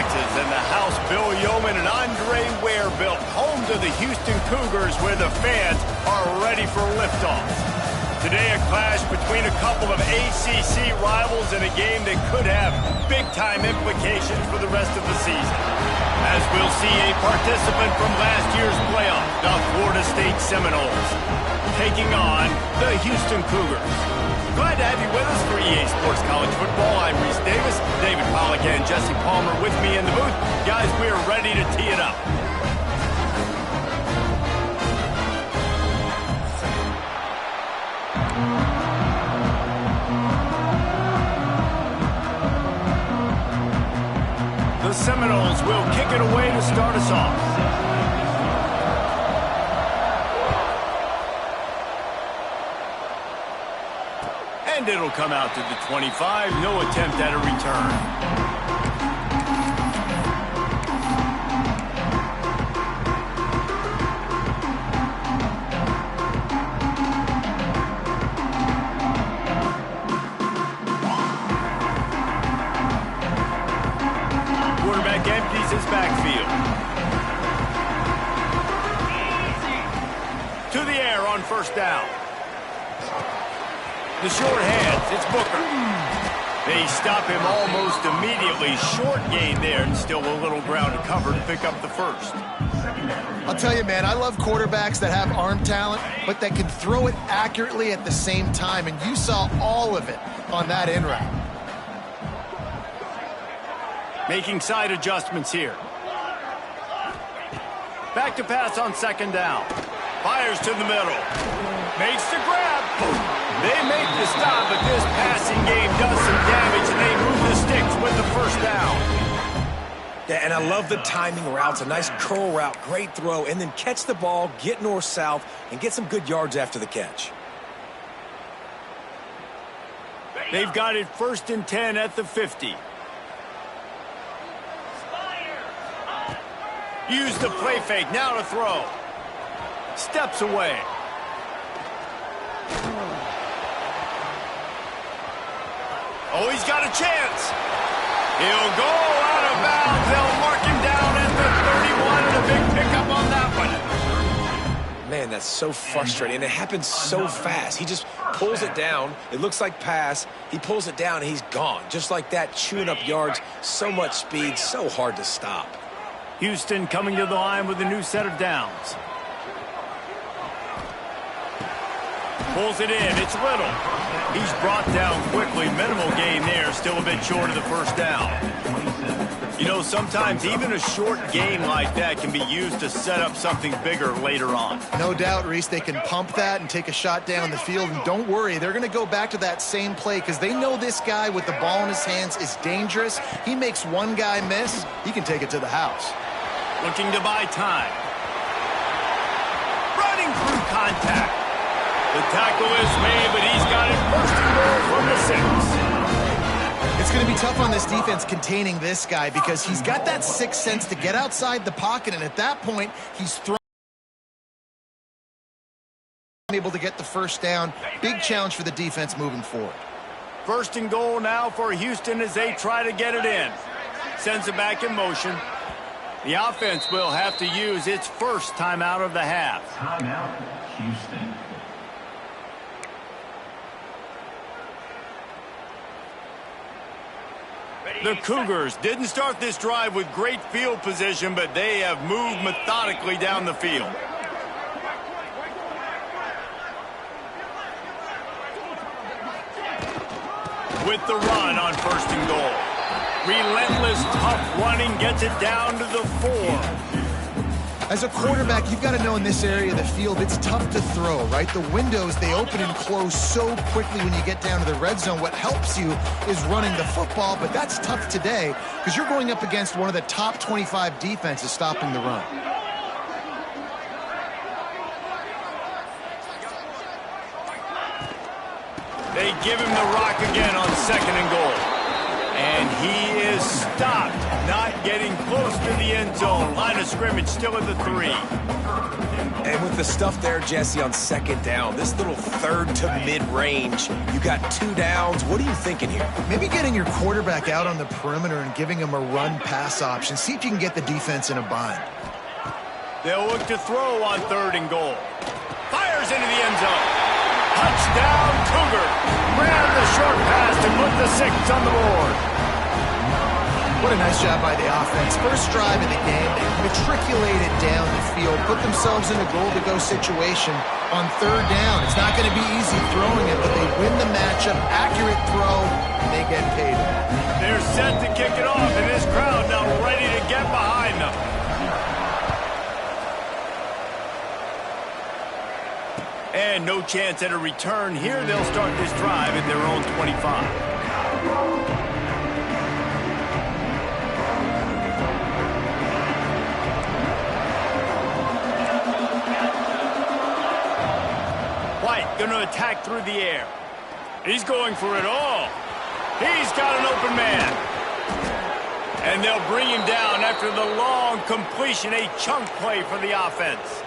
defenses and the house Bill Yeoman and Andre Ware built, home to the Houston Cougars, where the fans are ready for liftoff. Today, a clash between a couple of ACC rivals in a game that could have big-time implications for the rest of the season. As we'll see a participant from last year's playoff, the Florida State Seminoles, taking on the Houston Cougars. Glad to have you with us for EA Sports College Football. I'm Reese Davis, David Pollack and Jesse Palmer with me in the booth. Guys, we are ready to tee it up. The Seminoles will kick it away to start us off. And it'll come out to the 25. No attempt at a return. Quarterback empties his backfield. To the air on first down. The short hands, it's Booker. They stop him almost immediately. Short gain there, and still a little ground to cover to pick up the first. I'll tell you, man, I love quarterbacks that have arm talent, but that can throw it accurately at the same time, and you saw all of it on that in route. Making side adjustments here. Back to pass on second down. Fires to the middle. Makes the grab. They make the stop, but this passing game does some damage, and they move the sticks with the first down. Yeah, and I love the timing routes. A nice curl route, great throw, and then catch the ball, get north-south, and get some good yards after the catch. They've got it 1st and 10 at the 50. Use the play fake, now to throw. Steps away. Oh, he's got a chance. He'll go out of bounds. They'll mark him down at the 31, and a big pickup on that one. Man, that's so frustrating, and it happens so fast. He just pulls it down. It looks like pass. He pulls it down, and he's gone. Just like that, chewing up yards. So much speed, so hard to stop. Houston coming to the line with a new set of downs. Pulls it in. It's Little. He's brought down quickly. Minimal gain there. Still a bit short of the first down. You know, sometimes even a short gain like that can be used to set up something bigger later on. No doubt, Reese, they can pump that and take a shot down the field. And don't worry, they're going to go back to that same play because they know this guy with the ball in his hands is dangerous. He makes one guy miss, he can take it to the house. Looking to buy time. Running through contact. The tackle is made, but he's got it 1st and goal from the 6. It's going to be tough on this defense containing this guy because he's got that sixth sense to get outside the pocket, and at that point, he's able to get the first down. Big challenge for the defense moving forward. 1st and goal now for Houston as they try to get it in. Sends it back in motion. The offense will have to use its first timeout of the half. Timeout, Houston. The Cougars didn't start this drive with great field position, but they have moved methodically down the field. With the run on 1st and goal. Relentless, tough running gets it down to the 4. As a quarterback, you've got to know in this area of the field, it's tough to throw, right? The windows, they open and close so quickly when you get down to the red zone. What helps you is running the football, but that's tough today because you're going up against one of the top 25 defenses stopping the run. They give him the rock again on 2nd and goal. And he is stopped. not getting close to the end zone. Line of scrimmage still at the 3. And with the stuff there, Jesse, on second down, this little third to mid-range, you got 2 downs. What are you thinking here? Maybe getting your quarterback out on the perimeter and giving him a run-pass option. See if you can get the defense in a bind. They'll look to throw on 3rd and goal. Fires into the end zone. Touchdown, Cougar. Ran the short pass to put the 6 on the board. What a nice job by the offense. First drive of the game, they matriculated down the field, put themselves in a goal-to-go situation on 3rd down. It's not going to be easy throwing it, but they win the matchup. Accurate throw, and they get paid. They're set to kick it off, and this crowd now ready to get behind them. And no chance at a return here. They'll start this drive at their own 25. Going to attack through the air. He's going for it all. He's got an open man. And they'll bring him down after the long completion, a chunk play for the offense.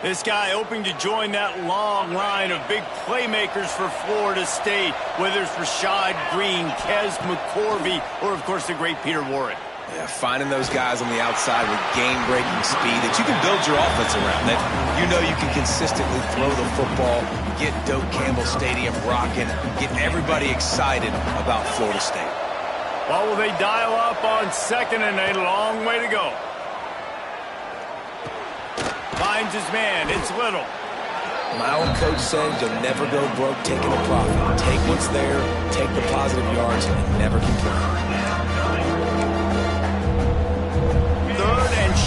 This guy hoping to join that long line of big playmakers for Florida State, whether it's Rashad Green, Kez McCorvey, or, of course, the great Peter Warrick. Yeah, finding those guys on the outside with game-breaking speed that you can build your offense around, that you know you can consistently throw the football, get Doak Campbell Stadium rocking, get everybody excited about Florida State. Well, will they dial up on 2nd and a long way to go? Finds his man. It's Little. My old coach said you'll never go broke taking a profit. Take what's there, take the positive yards, and never complain.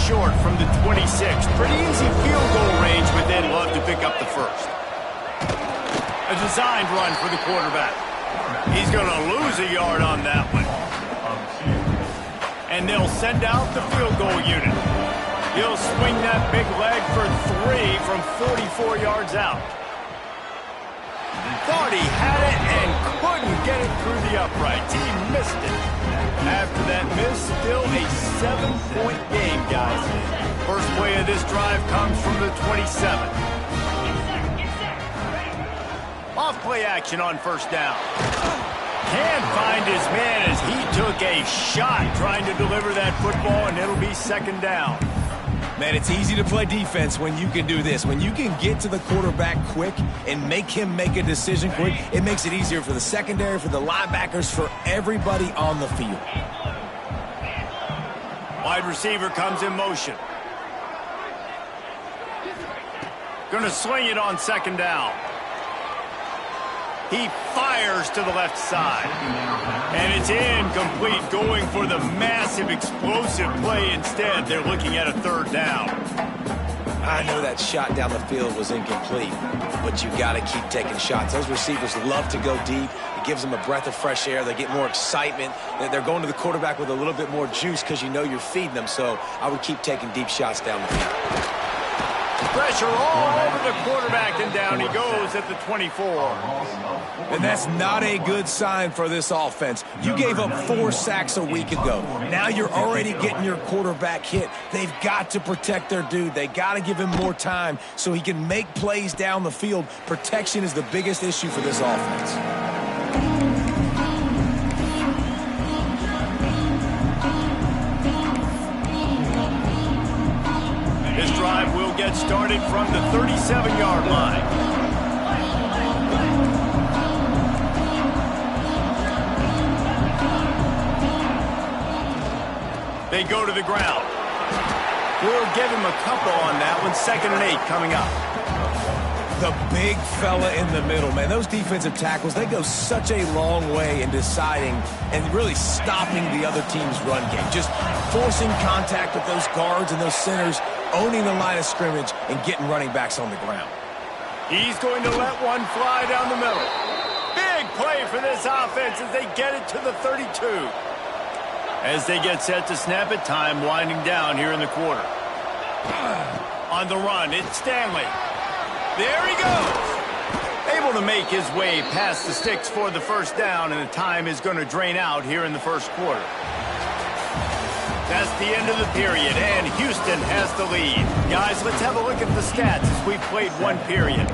Short from the 26. Pretty easy field goal range, but they'd love to pick up the first. A designed run for the quarterback. He's going to lose a yard on that one. And they'll send out the field goal unit. He'll swing that big leg for 3 from 44 yards out. Thought he had it and couldn't get it through the uprights. He missed it. After that miss, still a 7-point game, guys. First play of this drive comes from the 27. Off play action on 1st down. Can't find his man as he took a shot trying to deliver that football, and it'll be 2nd down. Man, it's easy to play defense when you can do this. When you can get to the quarterback quick and make him make a decision quick, it makes it easier for the secondary, for the linebackers, for everybody on the field. Wide receiver comes in motion. Going to swing it on 2nd down. He fires to the left side. And it's incomplete, going for the massive explosive play instead. They're looking at a 3rd down. I know that shot down the field was incomplete, but you got to keep taking shots. Those receivers love to go deep. It gives them a breath of fresh air. They get more excitement. They're going to the quarterback with a little bit more juice because you know you're feeding them. So I would keep taking deep shots down the field. Pressure all over the quarterback, and down he goes at the 24. And that's not a good sign for this offense. You gave up 4 sacks a week ago. Now you're already getting your quarterback hit. They've got to protect their dude. They got to give him more time so he can make plays down the field. Protection is the biggest issue for this offense. This drive will get started from the 37-yard line. They go to the ground. We'll give him a couple on that one. 2nd and 8 coming up. The big fella in the middle, man. Those defensive tackles, they go such a long way in deciding and really stopping the other team's run game. Just forcing contact with those guards and those centers, owning the line of scrimmage, and getting running backs on the ground. He's going to let one fly down the middle. Big play for this offense as they get it to the 32. As they get set to snap it, time winding down here in the quarter. On the run, it's Stanley. There he goes. Able to make his way past the sticks for the 1st down, and the time is going to drain out here in the 1st quarter. That's the end of the period, and Houston has the lead. Guys, let's have a look at the stats as we've played one period.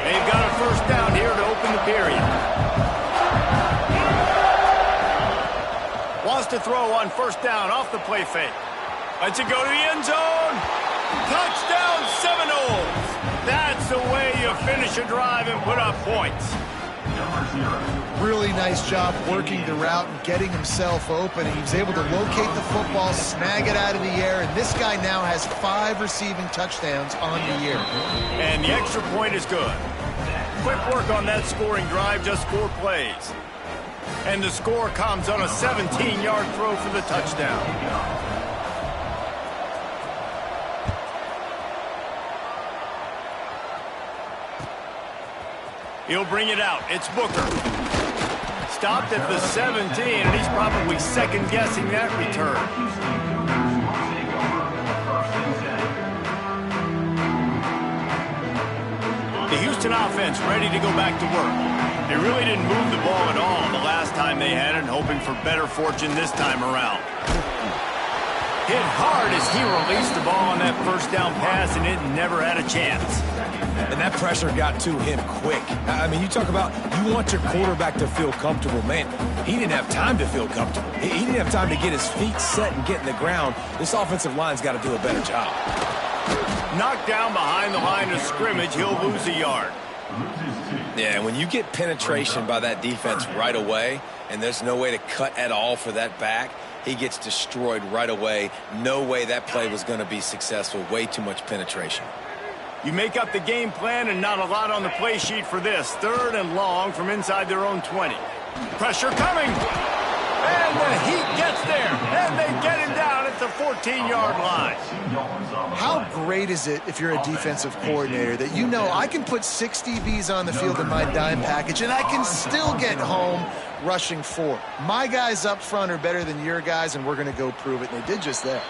They've got a first down here to open the period. Wants to throw on first down off the play fake. Lets it go to the end zone. Touchdown Seminoles. That's the way you finish a drive and put up points. Really nice job working the route and getting himself open. He was able to locate the football, snag it out of the air, and this guy now has 5 receiving touchdowns on the year. And the extra point is good. Quick work on that scoring drive, just 4 plays. And the score comes on a 17-yard throw for the touchdown. He'll bring it out. It's Booker. Stopped at the 17, and he's probably second-guessing that return. The Houston offense ready to go back to work. They really didn't move the ball at all the last time they had it, hoping for better fortune this time around. Hit hard as he released the ball on that first down pass, and it never had a chance. And that pressure got to him quick. I mean, you talk about you want your quarterback to feel comfortable. Man, he didn't have time to feel comfortable. He didn't have time to get his feet set and get in the ground. This offensive line's got to do a better job. Knocked down behind the line of scrimmage, he'll lose a yard. Yeah, when you get penetration by that defense right away, and there's no way to cut at all for that back, he gets destroyed right away. No way that play was going to be successful. Way too much penetration. You make up the game plan and not a lot on the play sheet for this. 3rd and long from inside their own 20. Pressure coming. And the Heat gets there. And they get him down at the 14-yard line. How great is it if you're a defensive coordinator that you know I can put 6 DBs on the field in my dime package and I can still get home rushing 4. My guys up front are better than your guys, and we're going to go prove it. And they did just that.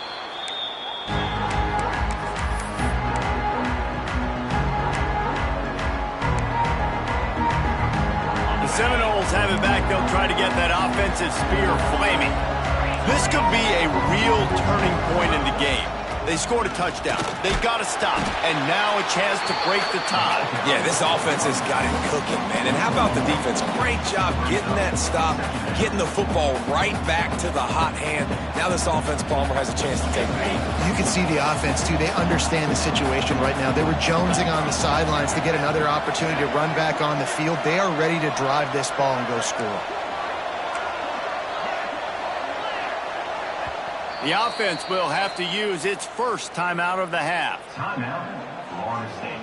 Seminoles have it back. They'll try to get that offensive spear flaming. This could be a real turning point in the game. They scored a touchdown. They got to stop. And now a chance to break the tie. Yeah, this offense has got it cooking, man. And how about the defense? Great job getting that stop, getting the football right back to the hot hand. Now this offense, Palmer, has a chance to take the lead. You can see the offense, too. They understand the situation right now. They were jonesing on the sidelines to get another opportunity to run back on the field. They are ready to drive this ball and go score. The offense will have to use its first timeout of the half. Timeout, Florida State.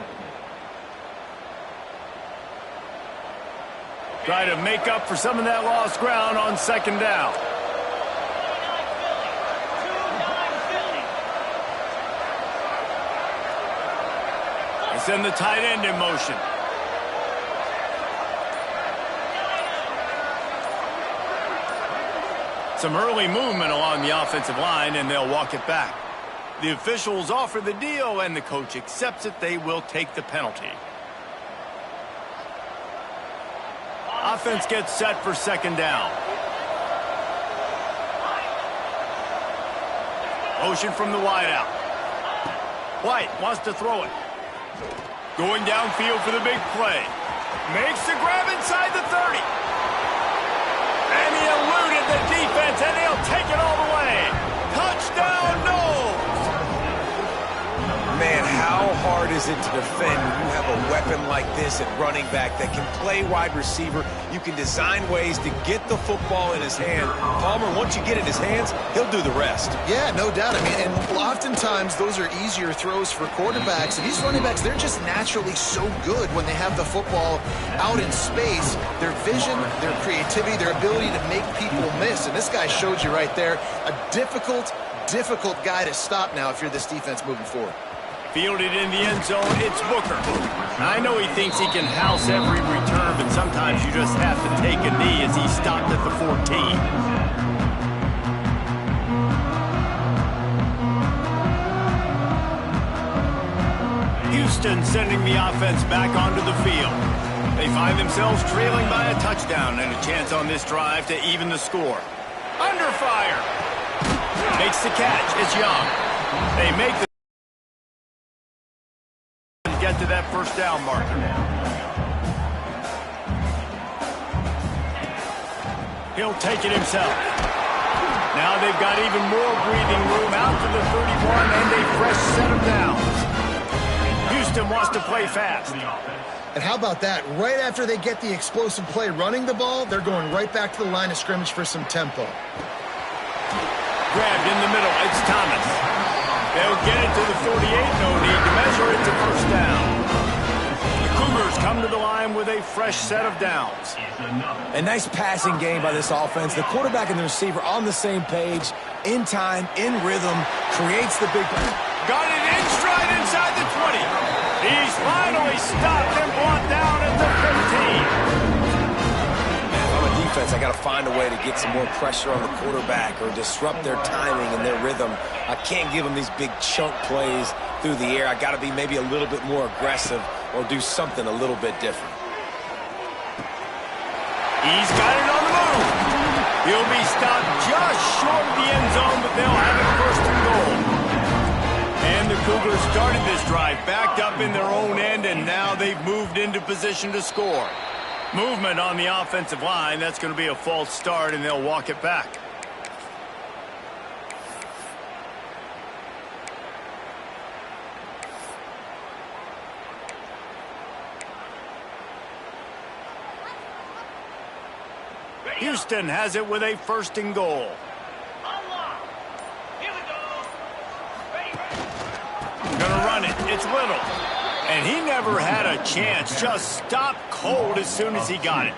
Try to make up for some of that lost ground on 2nd down. They send the tight end in motion. Some early movement along the offensive line, and they'll walk it back. The officials offer the deal, and the coach accepts it. They will take the penalty. Offense gets set for 2nd down. Motion from the wideout. White wants to throw it. Going downfield for the big play. Makes the grab inside the 30. And he eluded the defense, and he'll take it all the way. Touchdown, Noles! Man, how hard is it to defend when you have a weapon like this at running back that can play wide receiver? You can design ways to get the football in his hand. Palmer, once you get it in his hands, he'll do the rest. Yeah, no doubt. I mean, and oftentimes those are easier throws for quarterbacks. And these running backs, they're just naturally so good when they have the football out in space. Their vision, their creativity, their ability to make people miss. And this guy showed you right there, a difficult guy to stop now if you're this defense moving forward. Fielded in the end zone, it's Booker. I know he thinks he can house every return, but sometimes you just have to take a knee as he stopped at the 14. Houston sending the offense back onto the field. They find themselves trailing by a touchdown and a chance on this drive to even the score. Under fire. Makes the catch. It's Young. They make the get to that first down marker. He'll take it himself. Now they've got even more breathing room out to the 31 and a fresh set of downs. Houston wants to play fast. And how about that? Right after they get the explosive play running the ball, they're going right back to the line of scrimmage for some tempo. Grabbed in the middle. It's Thomas. They'll get it to the 48. No need to measure it to first down. The Cougars come to the line with a fresh set of downs. A nice passing game by this offense. The quarterback and the receiver on the same page, in time, in rhythm, creates the big play. Got it in stride inside the 20. He's finally stopped and brought down at the 15. On the defense, I got to find a way to get some more pressure on the quarterback or disrupt their timing and their rhythm. I can't give them these big chunk plays through the air. I got to be maybe a little bit more aggressive or do something a little bit different. He's got it on the move. He'll be stopped just short of the end zone, but they'll have it first and goal. And the Cougars started this drive backed up in their own end, and now they've moved into position to score. Movement on the offensive line. That's going to be a false start, and they'll walk it back. Houston has it with a first and goal. Gonna run it. It's Little. And he never had a chance. Just stopped cold as soon as he got it.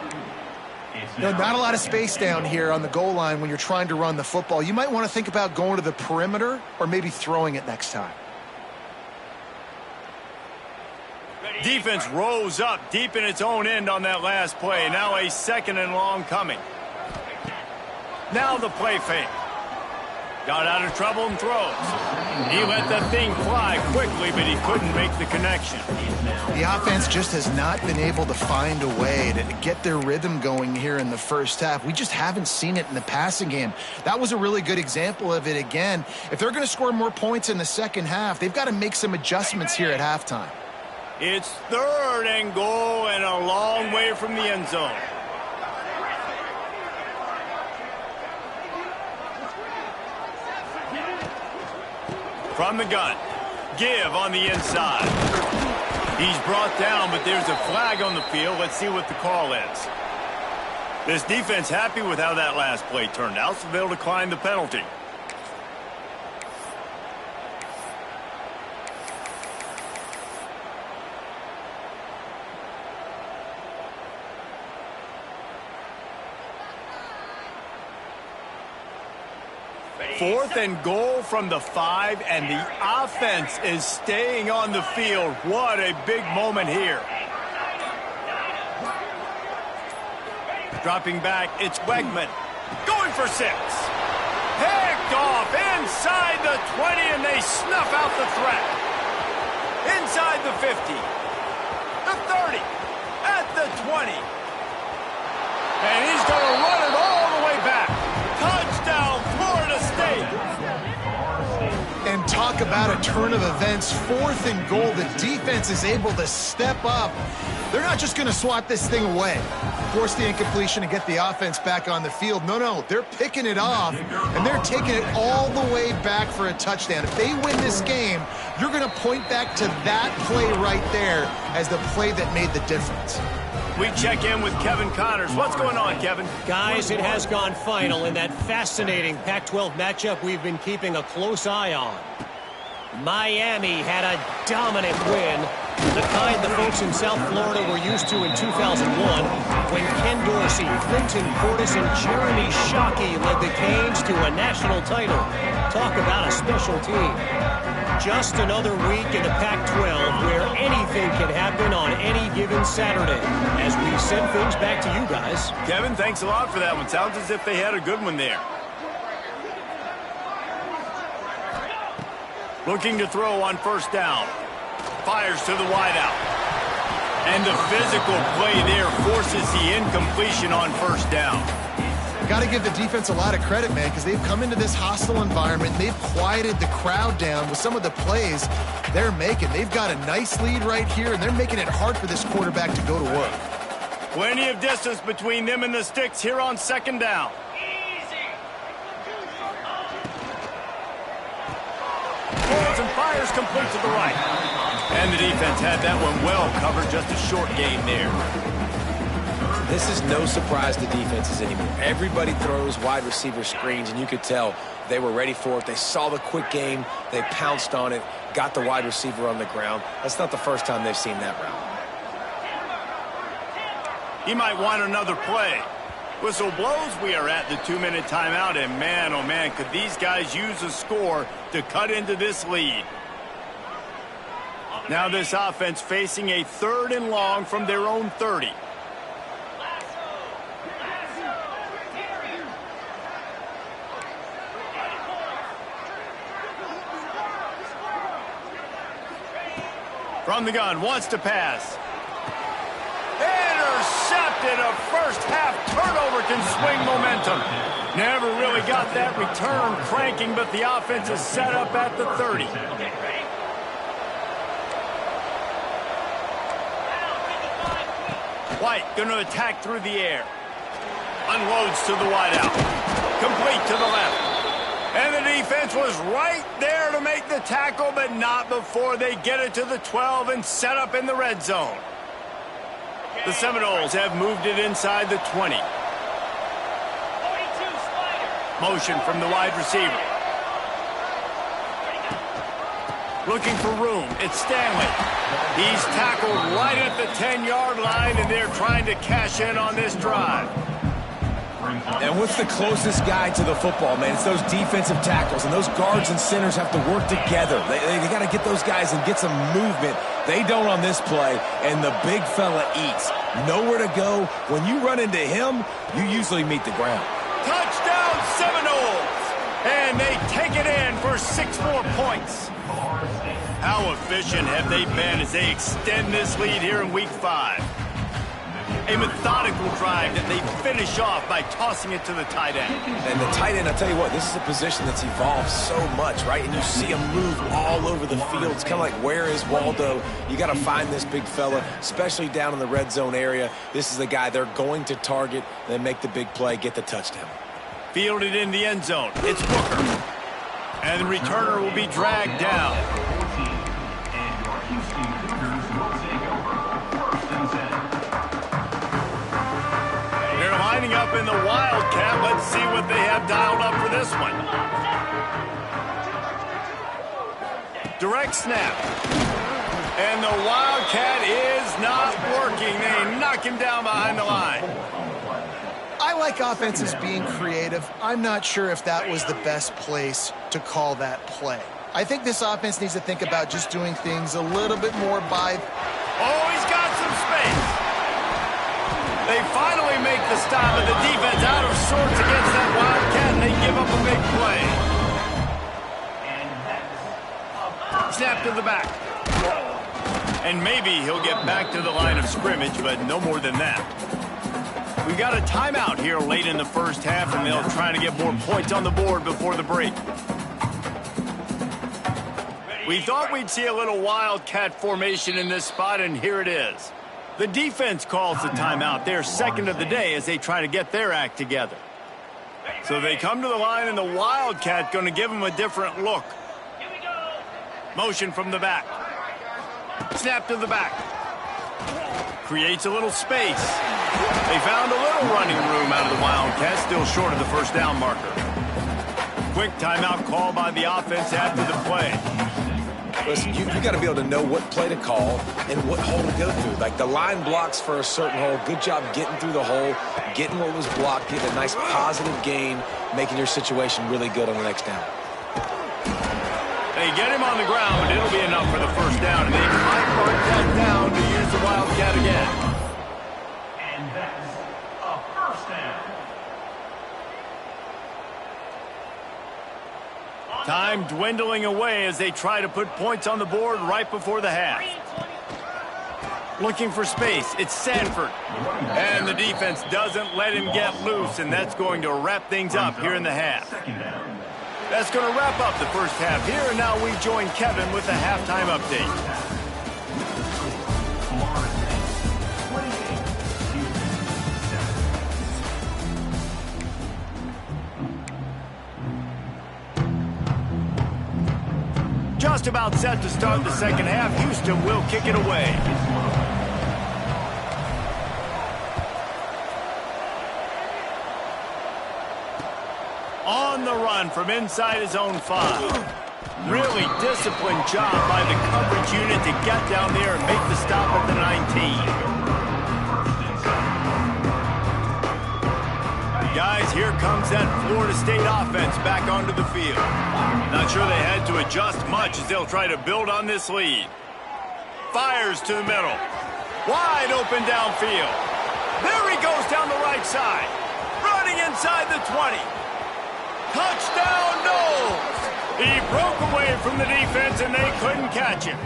You know, not a lot of space down here on the goal line when you're trying to run the football. You might want to think about going to the perimeter or maybe throwing it next time. Defense rose up deep in its own end on that last play. Now a second and long coming. Now the play fake. Got out of trouble and throws. He let that thing fly quickly, but he couldn't make the connection. The offense just has not been able to find a way to get their rhythm going here in the first half. We just haven't seen it in the passing game. That was a really good example of it again. If they're going to score more points in the second half, they've got to make some adjustments here at halftime. It's third and goal and a long way from the end zone. From the gun. Give on the inside. He's brought down, but there's a flag on the field. Let's see what the call is. This defense happy with how that last play turned out, so they'll decline the penalty. Fourth and goal from the 5, and the offense is staying on the field. What a big moment here. Dropping back, it's Wegman. Going for 6. Picked off inside the 20, and they snuff out the threat. Inside the 50. The 30. At the 20. And he's going to run it all the way back. Touchdown, Florida State. And talk about a turn of events. Fourth and goal. The defense is able to step up. They're not just going to swat this thing away, force the incompletion and get the offense back on the field. No, they're picking it off, and they're taking it all the way back for a touchdown. If they win this game, you're going to point back to that play right there as the play that made the difference. We check in with Kevin Connors. What's going on, Kevin? Guys, it has gone final in that fascinating Pac-12 matchup we've been keeping a close eye on. Miami had a dominant win, the kind the folks in South Florida were used to in 2001 when Ken Dorsey, Clinton Portis, and Jeremy Shockey led the Canes to a national title. Talk about a special team. Just another week in the Pac-12 where anything can happen on any given Saturday. As we send things back to you guys. Kevin, thanks a lot for that one. Sounds as if they had a good one there. Looking to throw on first down. Fires to the wideout. And the physical play there forces the incompletion on first down. Got to give the defense a lot of credit, man, because they've come into this hostile environment. They've quieted the crowd down with some of the plays they're making. They've got a nice lead right here, and they're making it hard for this quarterback to go to work. Plenty of distance between them and the sticks here on second down. Pulls and fires complete to the right. And the defense had that one well covered, just a short gain there. This is no surprise to defenses anymore. Everybody throws wide receiver screens, and you could tell they were ready for it. They saw the quick game. They pounced on it, got the wide receiver on the ground. That's not the first time they've seen that route. He might want another play. Whistle blows, we are at the 2-minute timeout, and man, oh man, could these guys use a score to cut into this lead. Now this offense facing a 3rd and long from their own 30. From the gun, wants to pass. Intercepted. A first-half turnover can swing momentum. Never really got that return cranking, but the offense is set up at the 30. White going to attack through the air. Unloads to the wideout. Complete to the left. And the defense was right there to make the tackle, but not before they get it to the 12 and set up in the red zone. The Seminoles have moved it inside the 20. Motion from the wide receiver. Looking for room. It's Stanley. He's tackled right at the 10-yard line, and they're trying to cash in on this drive. And what's the closest guy to the football, man? It's those defensive tackles, and those guards and centers have to work together. They got to get those guys and get some movement. They don't on this play, and the big fella eats. Nowhere to go. When you run into him, you usually meet the ground. Touchdown Seminoles! And they take it in for 6 more points. How efficient have they been as they extend this lead here in Week 5? A methodical drive that they finish off by tossing it to the tight end. And the tight end, I'll tell you what, this is a position that's evolved so much, right? And you see him move all over the field. It's kind of like, where is Waldo? You got to find this big fella, especially down in the red zone area. This is the guy they're going to target, then make the big play, get the touchdown. Fielded in the end zone. It's Booker. And the returner will be dragged down. They're lining up in the Wildcat. Let's see what they have dialed up for this one. Direct snap. And the Wildcat is not working. They knock him down behind the line. I like offenses being creative. I'm not sure if that was the best place to call that play. I think this offense needs to think about just doing things a little bit more by... Oh, he's got some space. They finally make the stop, but the defense out of sorts against that Wildcat, and they give up a big play. Snap to the back. And maybe he'll get back to the line of scrimmage, but no more than that. We've got a timeout here late in the first half, and they'll try to get more points on the board before the break. We thought we'd see a little Wildcat formation in this spot, and here it is. The defense calls the timeout. They're second of the day as they try to get their act together. So they come to the line, and the Wildcat going to give them a different look. Motion from the back. Snap to the back. Creates a little space. They found a little running room out of the Wildcat, still short of the first down marker. Quick timeout call by the offense after the play. Listen, you got to be able to know what play to call and what hole to go through. Like, the line blocks for a certain hole. Good job getting through the hole, getting what was blocked, getting a nice positive gain, making your situation really good on the next down. They get him on the ground, but it'll be enough for the first down, and they might mark that down to use the Wildcat again. And that's a first down. Time dwindling away as they try to put points on the board right before the half. Looking for space, it's Sanford. And the defense doesn't let him get loose, and that's going to wrap things up here in the half. That's going to wrap up the first half here, and now we join Kevin with the halftime update. Just about set to start the second half. Houston will kick it away. On the run from inside his own 5. Really disciplined job by the coverage unit to get down there and make the stop at the 19. Guys, here comes that Florida State offense back onto the field. Not sure they had to adjust much as they'll try to build on this lead. Fires to the middle. Wide open downfield. There he goes down the right side. Running inside the 20. Touchdown, Knowles! He broke away from the defense and they couldn't catch him.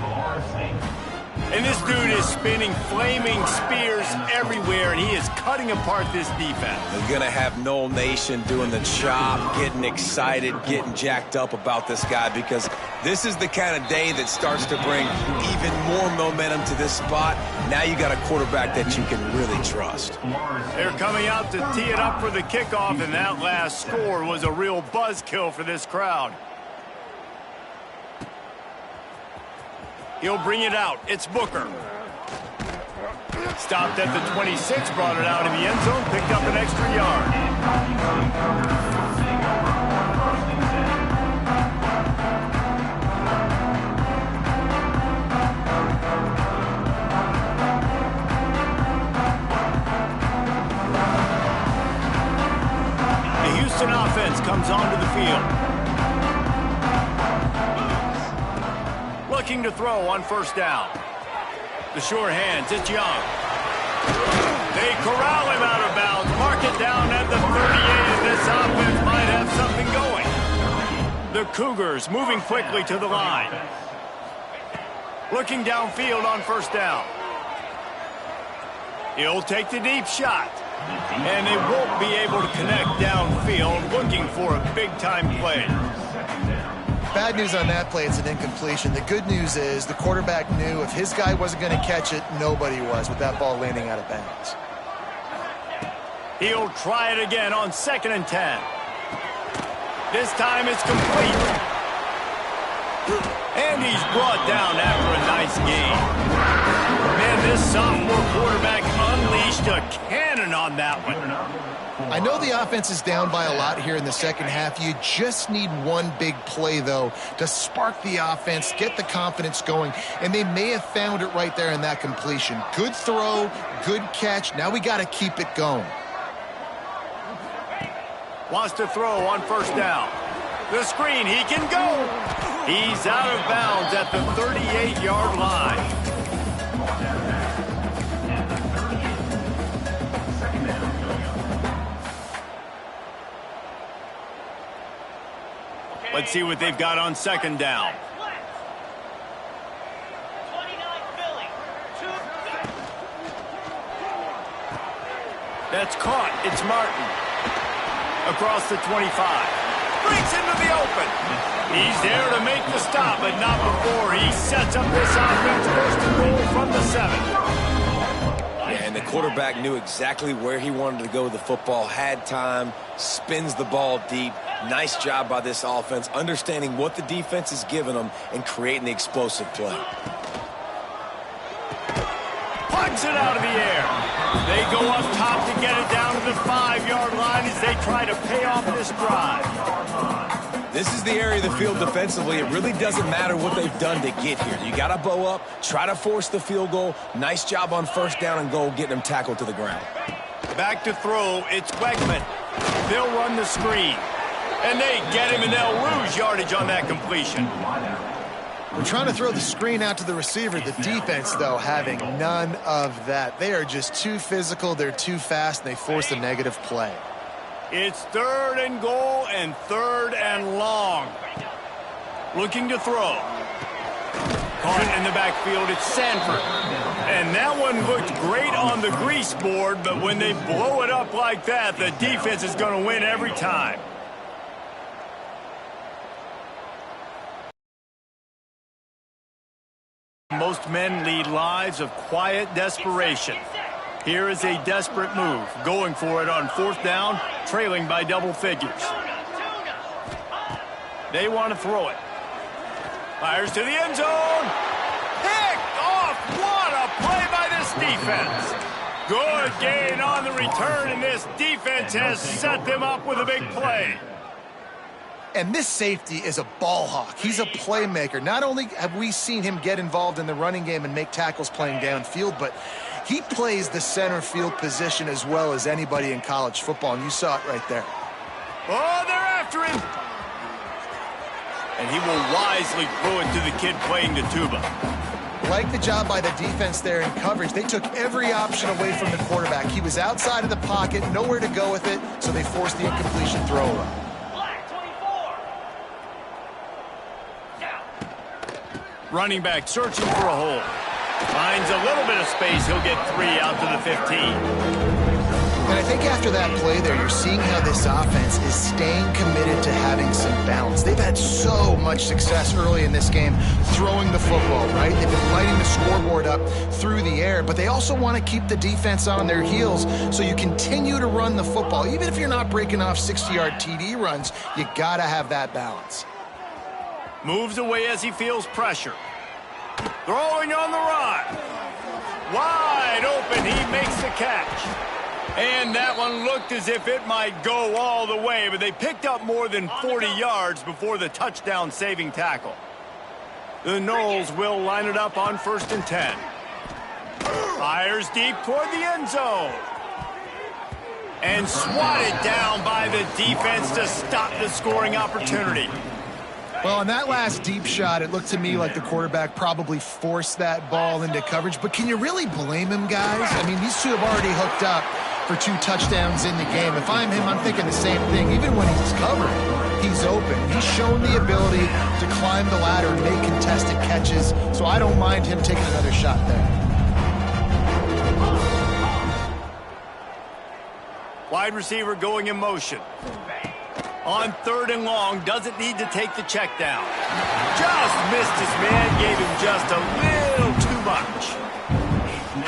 And this dude is spinning flaming spears everywhere, and he is cutting apart this defense. They're going to have Knoll Nation doing the chop, getting excited, getting jacked up about this guy, because this is the kind of day that starts to bring even more momentum to this spot. Now you got a quarterback that you can really trust. They're coming out to tee it up for the kickoff, and that last score was a real buzzkill for this crowd. He'll bring it out. It's Booker. Stopped at the 26, brought it out in the end zone, picked up an extra yard. The Houston offense comes onto the field. Looking to throw on first down. The sure hands, it's Young. They corral him out of bounds, mark it down at the 38, and this offense might have something going. The Cougars moving quickly to the line. Looking downfield on first down. He'll take the deep shot. And they won't be able to connect downfield, looking for a big-time play. Bad news on that play, it's an incompletion. The good news is the quarterback knew if his guy wasn't going to catch it, nobody was with that ball landing out of bounds. He'll try it again on 2nd and 10. This time it's complete. And he's brought down after a nice game. Man, this sophomore quarterback unleashed a cannon on that one. I know the offense is down by a lot here in the second half. You just need one big play, though, to spark the offense, get the confidence going, and they may have found it right there in that completion. Good throw, good catch. Now we got to keep it going. Wants to throw on first down. The screen, he can go. He's out of bounds at the 38-yard line. Let's see what they've got on 2nd down. That's caught. It's Martin. Across the 25. Breaks into the open. He's there to make the stop, but not before he sets up this offense. First and goal from the 7. And the quarterback knew exactly where he wanted to go with the football, had time, spins the ball deep. Nice job by this offense, understanding what the defense is giving them and creating the explosive play. Punts it out of the air. They go up top to get it down to the 5-yard line as they try to pay off this drive. This is the area of the field defensively. It really doesn't matter what they've done to get here. You got to bow up, try to force the field goal. Nice job on first down and goal, getting them tackled to the ground. Back to throw, it's Wegman. They'll run the screen. And they get him, and they'll lose yardage on that completion. We're trying to throw the screen out to the receiver. The defense, though, having none of that. They are just too physical, they're too fast, and they force a negative play. It's 3rd and goal and 3rd and long. Looking to throw. Caught in the backfield, it's Sanford. And that one looked great on the grease board, but when they blow it up like that, the defense is going to win every time. Most men lead lives of quiet desperation. Here is a desperate move, going for it on 4th down, trailing by double figures. They want to throw it. Fires to the end zone. Picked off. What a play by this defense. Good gain on the return, and this defense has set them up with a big play. And this safety is a ball hawk. He's a playmaker. Not only have we seen him get involved in the running game and make tackles playing downfield, but he plays the center field position as well as anybody in college football, and you saw it right there. Oh, they're after him. And he will wisely throw it to the kid playing the tuba. Like the job by the defense there in coverage. They took every option away from the quarterback. He was outside of the pocket, nowhere to go with it, so they forced the incompletion throw. Running back searching for a hole. Finds a little bit of space. He'll get 3 out to the 15. And I think after that play there, you're seeing how this offense is staying committed to having some balance. They've had so much success early in this game throwing the football, right? They've been lighting the scoreboard up through the air, but they also want to keep the defense on their heels, so you continue to run the football. Even if you're not breaking off 60-yard TD runs, you got to have that balance. Moves away as he feels pressure. Throwing on the run. Wide open, he makes the catch. And that one looked as if it might go all the way, but they picked up more than 40 yards before the touchdown-saving tackle. The Noles will line it up on 1st and 10. Fires deep toward the end zone. And swatted down by the defense to stop the scoring opportunity. Well, on that last deep shot, it looked to me like the quarterback probably forced that ball into coverage. But can you really blame him, guys? I mean, these two have already hooked up for 2 touchdowns in the game. If I'm him, I'm thinking the same thing. Even when he's covered, he's open. He's shown the ability to climb the ladder and make contested catches, so I don't mind him taking another shot there. Wide receiver going in motion. On 3rd and long, doesn't need to take the check down. Just missed his man, gave him just a little too much.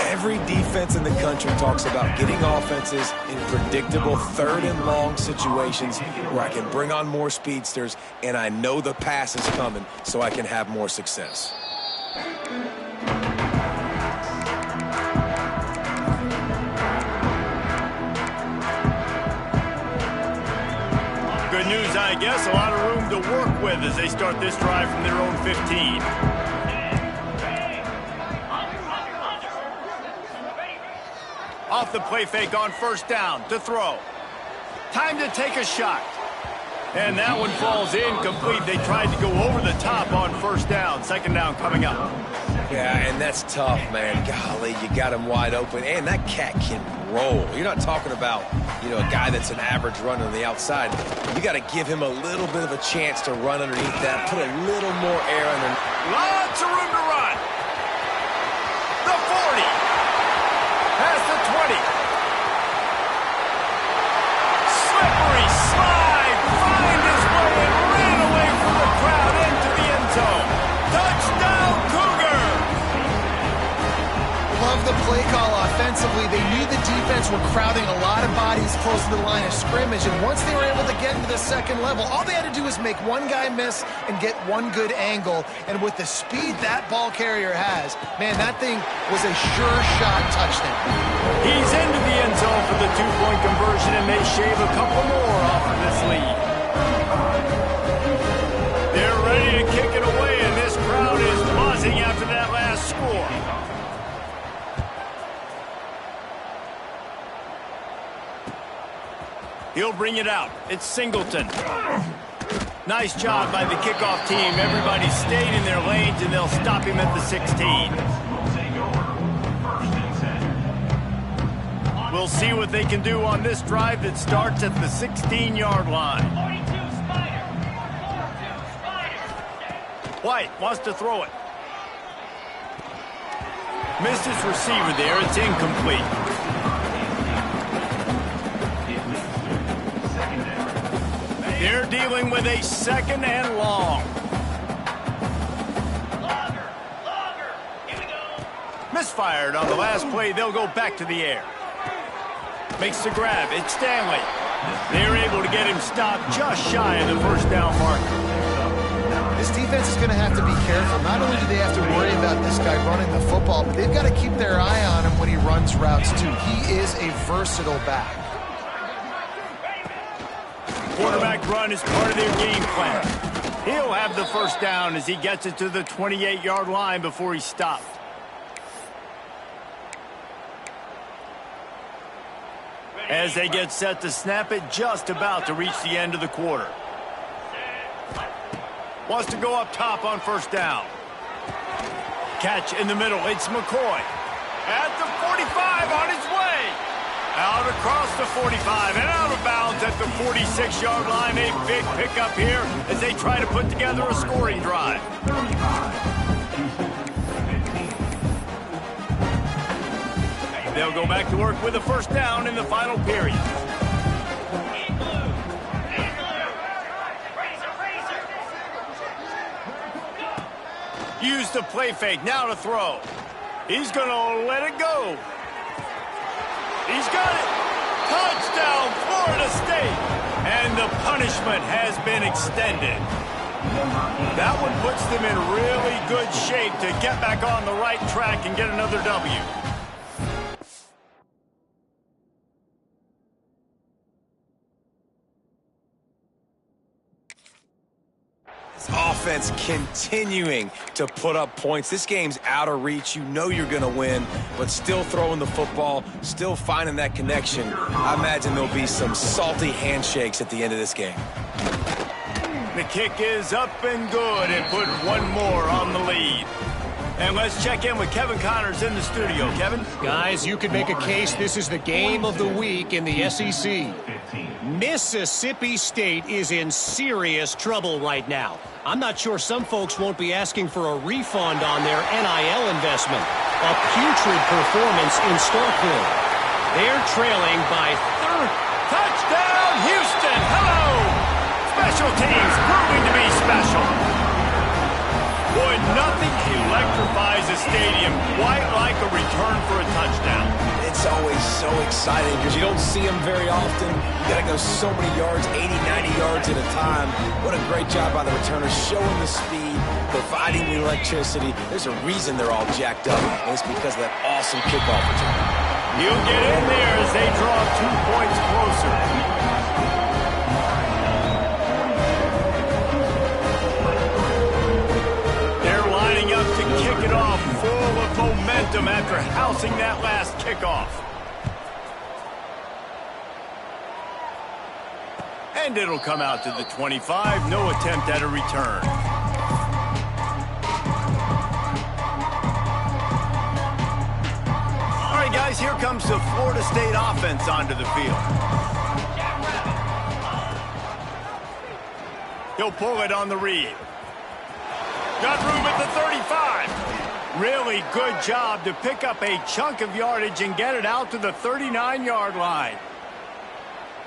Every defense in the country talks about getting offenses in predictable 3rd and long situations where I can bring on more speedsters and I know the pass is coming so I can have more success. Good news, I guess. A lot of room to work with as they start this drive from their own 15. Off the play fake on 1st down to throw. Time to take a shot. And that one falls incomplete. They tried to go over the top on 1st down. 2nd down coming up. Yeah, and that's tough, man. Golly, you got him wide open. And that cat can roll. You're not talking about, a guy that's an average runner on the outside. You got to give him a little bit of a chance to run underneath that, put a little more air under. Lots of room to run. The 40. Past the 20. Slippery slide. Find his way and ran away from the crowd into the end zone. Touchdown, Cougar. Love the play call offensively. They knew the defense were crowding a lot of bodies close to the line of scrimmage, and once they were able to get into the 2nd level, all they had to do was make one guy miss and get one good angle, and with the speed that ball carrier has, man, that thing was a sure shot touchdown. He's into the end zone for the 2-point conversion, and they shave a couple more off of this lead. They're ready to kick it away, and this crowd is buzzing after that last score. He'll bring it out. It's Singleton. Nice job by the kickoff team. Everybody stayed in their lanes, and they'll stop him at the 16. We'll see what they can do on this drive that starts at the 16-yard line. White wants to throw it. Missed his receiver there. It's incomplete. They're dealing with a second and long. Misfired on the last play. They'll go back to the air. Makes the grab. It's Stanley. They're able to get him stopped just shy of the first down marker. This defense is going to have to be careful. Not only do they have to worry about this guy running the football, but they've got to keep their eye on him when he runs routes, too. He is a versatile back. Quarterback run is part of their game plan. He'll have the first down as he gets it to the 28-yard line before he's stopped. As they get set to snap it, just about to reach the end of the quarter. Wants to go up top on first down. Catch in the middle. It's McCoy. At the 45 on his way. Out across the 45 and out of bounds at the 46-yard line. A big pickup here as they try to put together a scoring drive. They'll go back to work with a first down in the final period. Use the play fake, now to throw. He's going to let it go. He's got it. Touchdown, Florida State. And the punishment has been extended. That one puts them in really good shape to get back on the right track and get another W. Offense continuing to put up points. This game's out of reach. You know you're going to win, but still throwing the football, still finding that connection. I imagine there'll be some salty handshakes at the end of this game. The kick is up and good and put one more on the lead. And let's check in with Kevin Connors in the studio. Kevin? Guys, you could make a case this is the game of the week in the SEC. Mississippi State is in serious trouble right now. I'm not sure some folks won't be asking for a refund on their NIL investment. A putrid performance in Starkville. They're trailing by 30. Touchdown, Houston! Hello! Special teams proving to be special. Boy, nothing electrifies a stadium quite like a return for a touchdown. It's always so exciting because you don't see them very often. You got to go so many yards, 80, 90 yards at a time. What a great job by the returners, showing the speed, providing the electricity. There's a reason they're all jacked up, and it's because of that awesome kickoff return. He'll get in there as they draw 2 points closer. To kick it off full of momentum after housing that last kickoff. And it'll come out to the 25. No attempt at a return. All right, guys, here comes the Florida State offense onto the field. He'll pull it on the read. Got room at the 35. Really good job to pick up a chunk of yardage and get it out to the 39-yard line.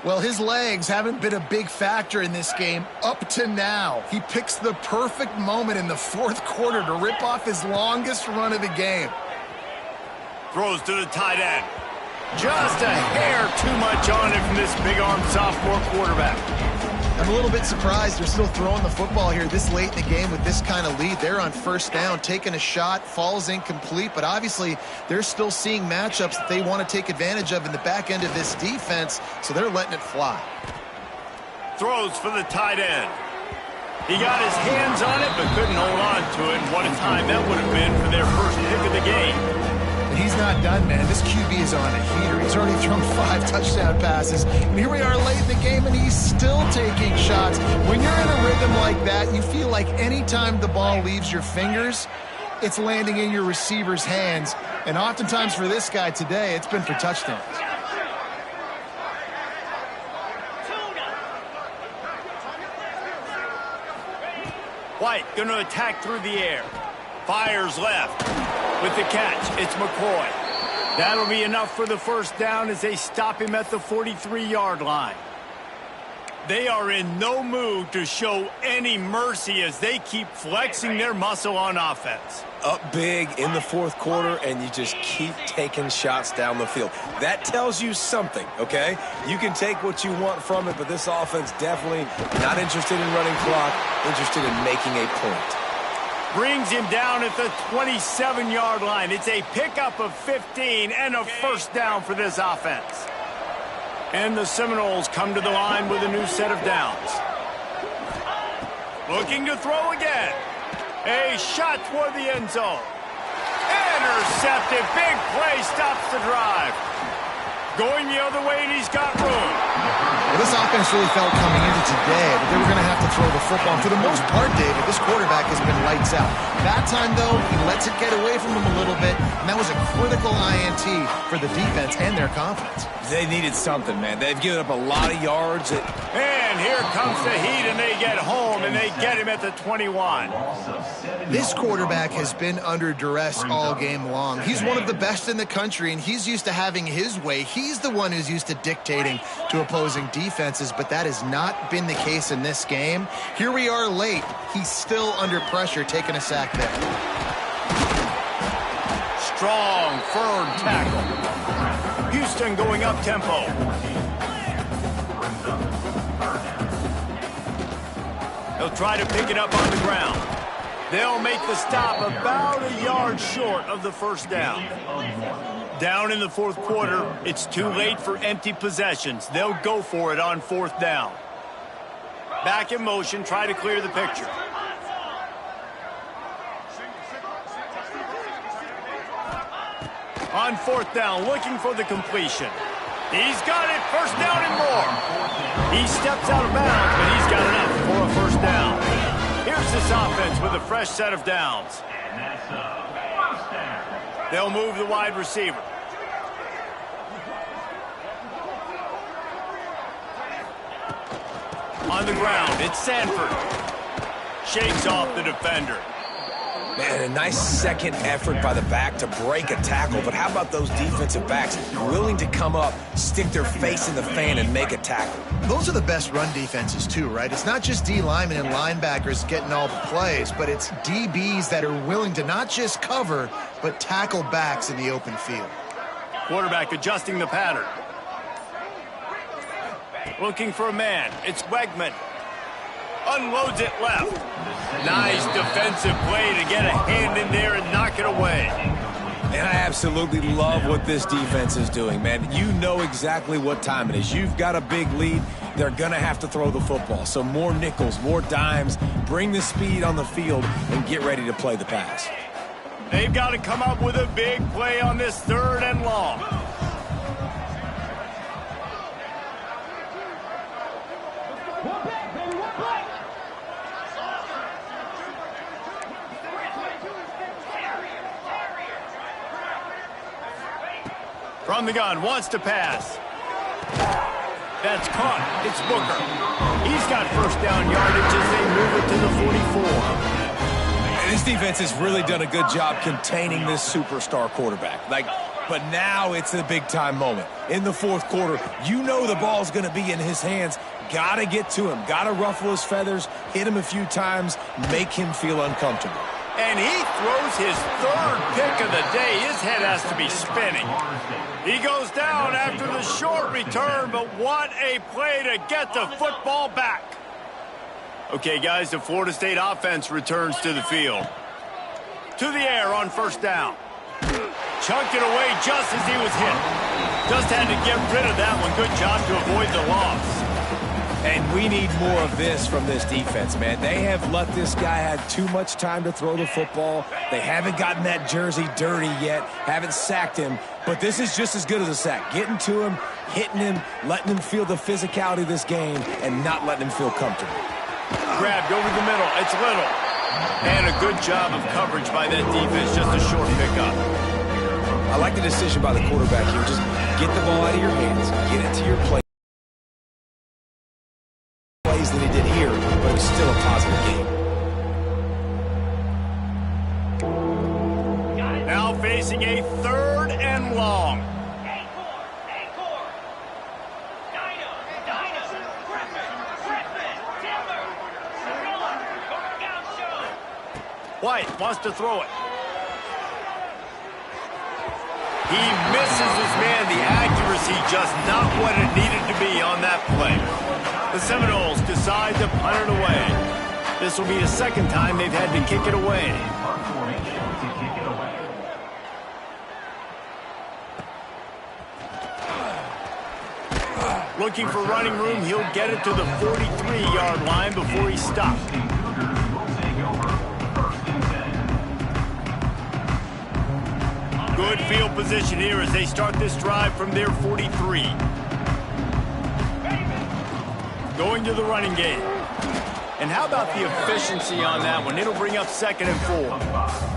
Well, his legs haven't been a big factor in this game up to now. He picks the perfect moment in the fourth quarter to rip off his longest run of the game. Throws to the tight end. Just a hair too much on it from this big-arm sophomore quarterback. I'm a little bit surprised they're still throwing the football here this late in the game with this kind of lead. They're on first down, taking a shot, falls incomplete, but obviously they're still seeing matchups that they want to take advantage of in the back end of this defense, so they're letting it fly. Throws for the tight end. He got his hands on it, but couldn't hold on to it. What a time that would have been for their first pick of the game. And he's not done, man. This QB is on a heater. He's already thrown 5 touchdown passes. And here we are late in the game, and he's still taking shots. When you're in a rhythm like that, you feel like any time the ball leaves your fingers, it's landing in your receiver's hands. And oftentimes for this guy today, it's been for touchdowns. White going to attack through the air. Fires left. With the catch, it's McCoy. That'll be enough for the first down as they stop him at the 43-yard line. They are in no mood to show any mercy as they keep flexing their muscle on offense. Up big in the fourth quarter, and you just keep taking shots down the field. That tells you something, okay? You can take what you want from it, but this offense definitely not interested in running clock, interested in making a point. Brings him down at the 27-yard line. It's a pickup of 15 and a first down for this offense. And the Seminoles come to the line with a new set of downs. Looking to throw again. A shot toward the end zone. Intercepted. Big play stops the drive. Going the other way, and he's got room. Well, this offense really felt coming into today that they were going to have to throw the football. For the most part, David, this quarterback has been lights out. That time, though, he lets it get away from him a little bit, and that was a critical INT for the defense and their confidence. They needed something, man. They've given up a lot of yards. And here comes the heat, and they get home, and they get him at the 21. This quarterback has been under duress all game long. He's one of the best in the country, and he's used to having his way. He's the one who's used to dictating to opposing defenses, but that has not been the case in this game. Here we are late. He's still under pressure, taking a sack there. Strong, firm tackle. Houston going up tempo. They'll try to pick it up on the ground. They'll make the stop about a yard short of the first down. Down in the fourth quarter, it's too late for empty possessions. They'll go for it on fourth down. Back in motion, try to clear the picture. On fourth down, looking for the completion. He's got it, first down and more. He steps out of bounds, but he's got enough for a first down. Here's this offense with a fresh set of downs. They'll move the wide receiver. On the ground, it's Sanford. Shakes off the defender. Man, a nice second effort by the back to break a tackle, but how about those defensive backs willing to come up, stick their face in the fan, and make a tackle? Those are the best run defenses too, right? It's not just D linemen and linebackers getting all the plays, but it's DBs that are willing to not just cover, but tackle backs in the open field. Quarterback adjusting the pattern. Looking for a man. It's Wegman. Unloads it left. Nice defensive play to get a hand in there and knock it away. And I absolutely love what this defense is doing, man. You know exactly what time it is. You've got a big lead. They're going to have to throw the football. So more nickels, more dimes. Bring the speed on the field and get ready to play the pass. They've got to come up with a big play on this third and long. From the gun, wants to pass. That's caught. It's Booker. He's got first down yardage as they move it to the 44. And this defense has really done a good job containing this superstar quarterback. But now it's a big-time moment. In the fourth quarter, you know the ball's going to be in his hands. Got to get to him. Got to ruffle his feathers, hit him a few times, make him feel uncomfortable. And he throws his third pick of the day. His head has to be spinning. He goes down after the short return, but what a play to get the football back. Okay, guys, the Florida State offense returns to the field. To the air on first down. Chunked it away just as he was hit. Just had to get rid of that one. Good job to avoid the loss. And we need more of this from this defense, man. They have let this guy have too much time to throw the football. They haven't gotten that jersey dirty yet, haven't sacked him. But this is just as good as a sack. Getting to him, hitting him, letting him feel the physicality of this game, and not letting him feel comfortable. Grabbed over the middle. It's Little. And a good job of coverage by that defense. Just a short pickup. I like the decision by the quarterback here. Just get the ball out of your hands, get it to your play. Than he did here, but it was still a positive game. Now facing a 3rd and long. White wants to throw it. He misses his man. The accuracy just not what it needed to be on that play. The Seminoles decide to punt it away. This will be the 2nd time they've had to kick it away. Looking for running room, he'll get it to the 43-yard line before he stops. Good field position here as they start this drive from their 43. Going to the running game. And how about the efficiency on that one? It'll bring up 2nd and 4.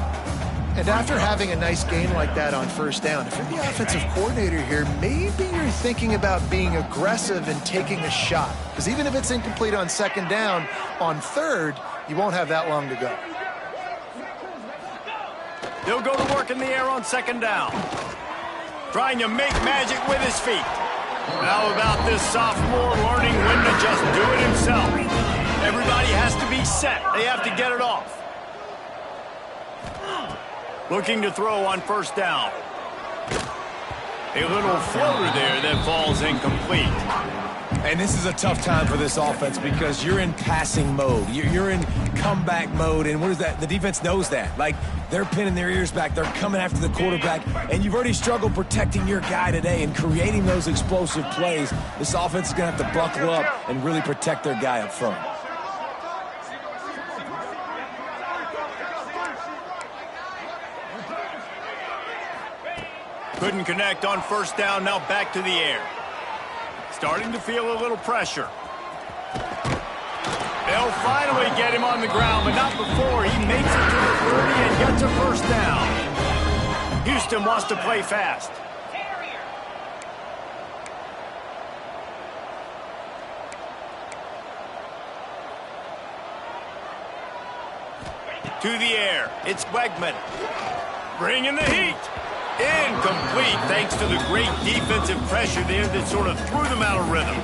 And after having a nice gain like that on 1st down, if you're the offensive coordinator here, maybe you're thinking about being aggressive and taking a shot. Because even if it's incomplete on 2nd down, on 3rd, you won't have that long to go. They'll go to work in the air on 2nd down. Trying to make magic with his feet. How about this sophomore learning when to just do it himself? Everybody has to be set. They have to get it off. Looking to throw on 1st down. A little floater there that falls incomplete. And this is a tough time for this offense because you're in passing mode. You're in comeback mode, and what is that? The defense knows that. Like, they're pinning their ears back. They're coming after the quarterback, and you've already struggled protecting your guy today and creating those explosive plays. This offense is going to have to buckle up and really protect their guy up front. Couldn't connect on 1st down, now back to the air. Starting to feel a little pressure. They'll finally get him on the ground, but not before he makes it to the 30 and gets a 1st down. Houston wants to play fast. To the air, it's Wegman. Bringing the heat. Incomplete, thanks to the great defensive pressure there that sort of threw them out of rhythm.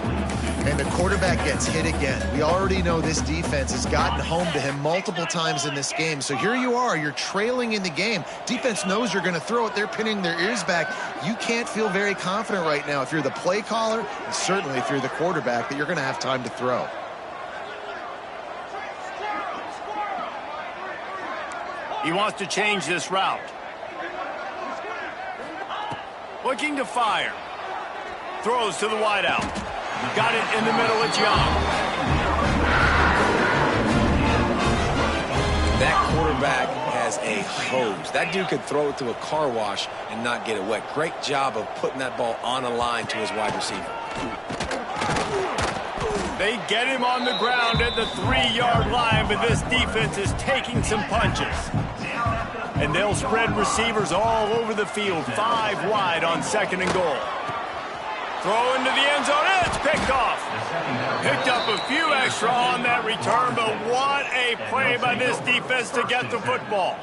And the quarterback gets hit again. We already know this defense has gotten home to him multiple times in this game. So here you are, you're trailing in the game. Defense knows you're going to throw it. They're pinning their ears back. You can't feel very confident right now if you're the play caller, and certainly if you're the quarterback, that you're going to have time to throw. He wants to change this route. Looking to fire. Throws to the wideout. Got it in the middle of Young. That quarterback has a hose. That dude could throw it to a car wash and not get it wet. Great job of putting that ball on a line to his wide receiver. They get him on the ground at the 3-yard line, but this defense is taking some punches. And they'll spread receivers all over the field, 5 wide on 2nd and goal. Throw into the end zone, it's picked off. Picked up a few extra on that return, but what a play by this defense to get the football.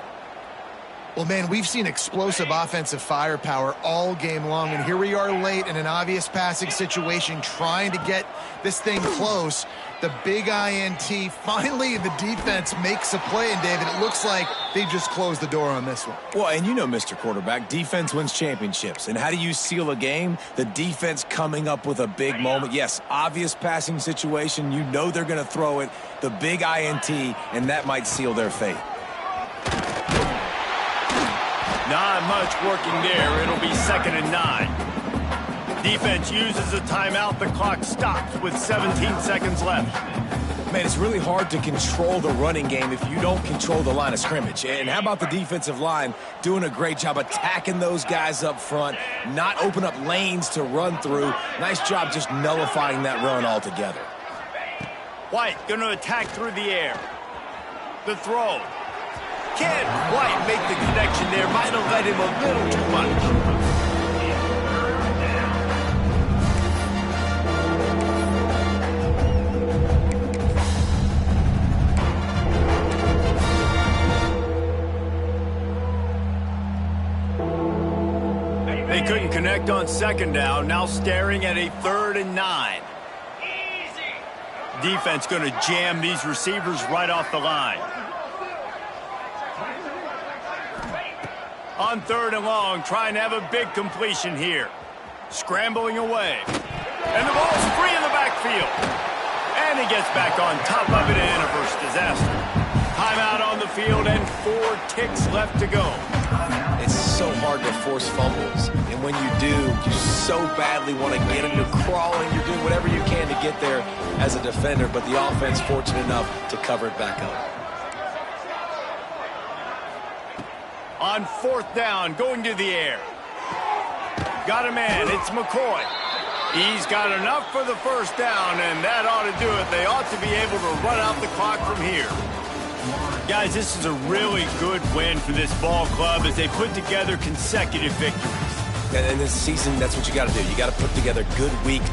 Well, man, we've seen explosive offensive firepower all game long, and here we are late in an obvious passing situation trying to get this thing close. The big INT, finally the defense makes a play, and David, it looks like they just closed the door on this one. Well, and you know, Mr. Quarterback, defense wins championships. And how do you seal a game? The defense coming up with a big moment. Yes, obvious passing situation. You know they're going to throw it. The big INT, and that might seal their fate. Not much working there. It'll be 2nd and 9. Defense uses a timeout. The clock stops with 17 seconds left. Man, it's really hard to control the running game if you don't control the line of scrimmage. And how about the defensive line doing a great job attacking those guys up front, not open up lanes to run through. Nice job just nullifying that run altogether. White going to attack through the air. The throw. Can't quite make the connection there. Might have led him a little too much. connect on second down, now staring at a 3rd and 9. Defense going to jam these receivers right off the line. On 3rd and long, trying to have a big completion here. Scrambling away. And the ball's free in the backfield. And he gets back on top of it and a first disaster. Timeout on the field and 4 ticks left to go. It's so hard to force fumbles. And when you do, you so badly want to get them. You're crawling. You're doing whatever you can to get there as a defender. But the offense fortunate enough to cover it back up. On 4th down, going to the air. Got a man. It's McCoy. He's got enough for the first down, and that ought to do it. They ought to be able to run out the clock from here. Guys, this is a really good win for this ball club as they put together consecutive victories. And in this season, that's what you got to do. You got to put together good week